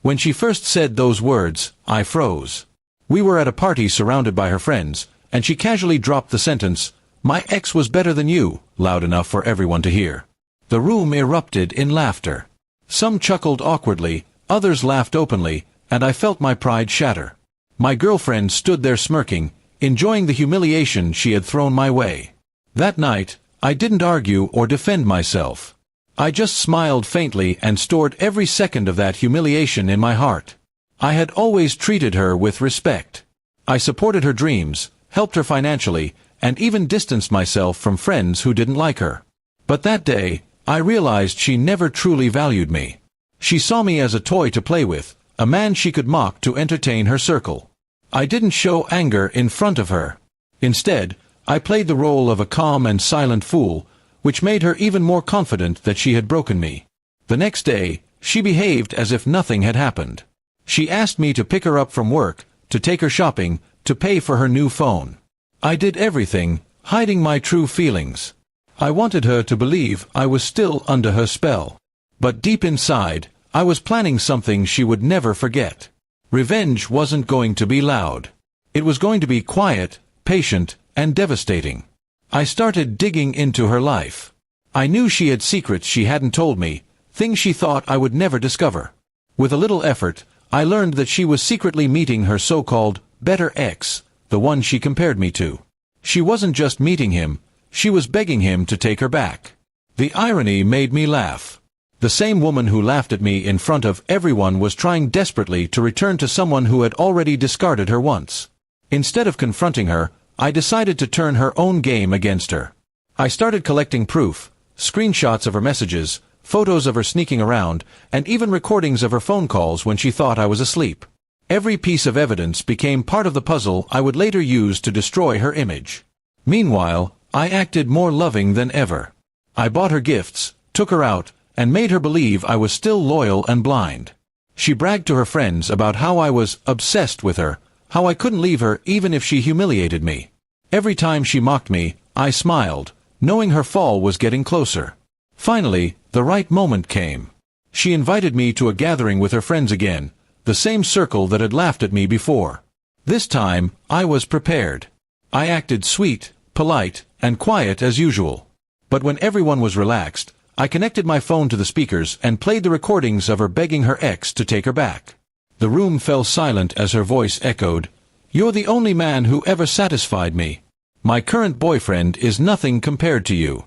When she first said those words, I froze. We were at a party surrounded by her friends, and she casually dropped the sentence, "My ex was better than you," loud enough for everyone to hear. The room erupted in laughter. Some chuckled awkwardly, others laughed openly, and I felt my pride shatter. My girlfriend stood there smirking, enjoying the humiliation she had thrown my way. That night, I didn't argue or defend myself. I just smiled faintly and stored every second of that humiliation in my heart. I had always treated her with respect. I supported her dreams, helped her financially, and even distanced myself from friends who didn't like her. But that day, I realized she never truly valued me. She saw me as a toy to play with, a man she could mock to entertain her circle. I didn't show anger in front of her. Instead, I played the role of a calm and silent fool, which made her even more confident that she had broken me. The next day, she behaved as if nothing had happened. She asked me to pick her up from work, to take her shopping, to pay for her new phone. I did everything, hiding my true feelings. I wanted her to believe I was still under her spell. But deep inside, I was planning something she would never forget. Revenge wasn't going to be loud. It was going to be quiet, patient, and devastating. I started digging into her life. I knew she had secrets she hadn't told me, things she thought I would never discover. With a little effort, I learned that she was secretly meeting her so-called better ex, the one she compared me to. She wasn't just meeting him, she was begging him to take her back. The irony made me laugh. The same woman who laughed at me in front of everyone was trying desperately to return to someone who had already discarded her once. Instead of confronting her, I decided to turn her own game against her. I started collecting proof, screenshots of her messages, photos of her sneaking around, and even recordings of her phone calls when she thought I was asleep. Every piece of evidence became part of the puzzle I would later use to destroy her image. Meanwhile, I acted more loving than ever. I bought her gifts, took her out, and made her believe I was still loyal and blind. She bragged to her friends about how I was obsessed with her, how I couldn't leave her even if she humiliated me. Every time she mocked me, I smiled, knowing her fall was getting closer. Finally, the right moment came. She invited me to a gathering with her friends again, the same circle that had laughed at me before. This time, I was prepared. I acted sweet, polite, and quiet as usual. But when everyone was relaxed, I connected my phone to the speakers and played the recordings of her begging her ex to take her back. The room fell silent as her voice echoed, "You're the only man who ever satisfied me. My current boyfriend is nothing compared to you."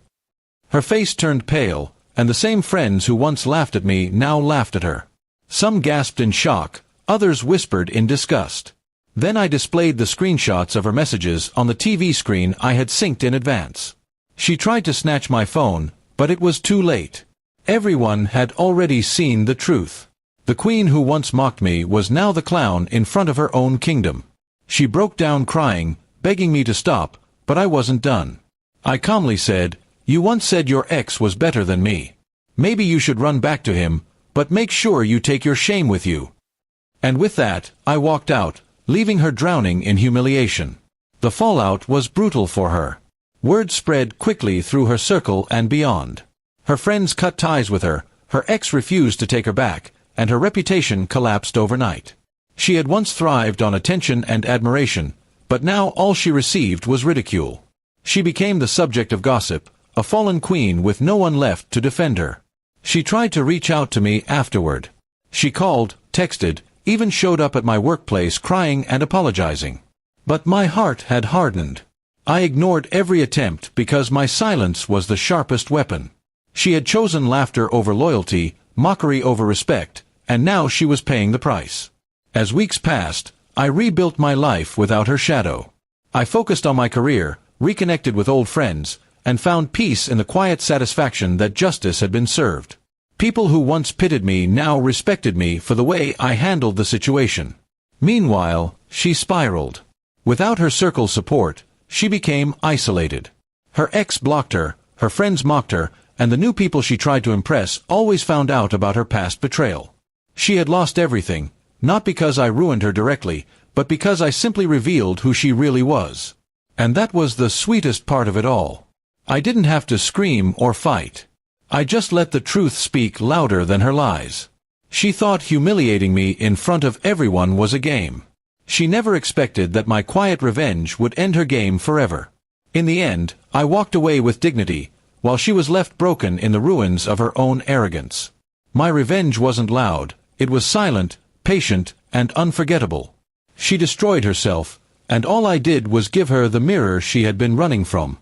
Her face turned pale, and the same friends who once laughed at me now laughed at her. Some gasped in shock, others whispered in disgust. Then I displayed the screenshots of her messages on the TV screen I had synced in advance. She tried to snatch my phone, but it was too late. Everyone had already seen the truth. The queen who once mocked me was now the clown in front of her own kingdom. She broke down crying, begging me to stop, but I wasn't done. I calmly said, "You once said your ex was better than me. Maybe you should run back to him, but make sure you take your shame with you." And with that, I walked out, leaving her drowning in humiliation. The fallout was brutal for her. Word spread quickly through her circle and beyond. Her friends cut ties with her ex refused to take her back, and her reputation collapsed overnight. She had once thrived on attention and admiration, but now all she received was ridicule. She became the subject of gossip, a fallen queen with no one left to defend her. She tried to reach out to me afterward. She called, texted, even showed up at my workplace crying and apologizing. But my heart had hardened. I ignored every attempt because my silence was the sharpest weapon. She had chosen laughter over loyalty, mockery over respect, and now she was paying the price. As weeks passed, I rebuilt my life without her shadow. I focused on my career, reconnected with old friends, and found peace in the quiet satisfaction that justice had been served. People who once pitied me now respected me for the way I handled the situation. Meanwhile, she spiraled. Without her circle's support, she became isolated. Her ex blocked her, her friends mocked her, and the new people she tried to impress always found out about her past betrayal. She had lost everything, not because I ruined her directly, but because I simply revealed who she really was. And that was the sweetest part of it all. I didn't have to scream or fight. I just let the truth speak louder than her lies. She thought humiliating me in front of everyone was a game. She never expected that my quiet revenge would end her game forever. In the end, I walked away with dignity, while she was left broken in the ruins of her own arrogance. My revenge wasn't loud, it was silent, patient, and unforgettable. She destroyed herself, and all I did was give her the mirror she had been running from.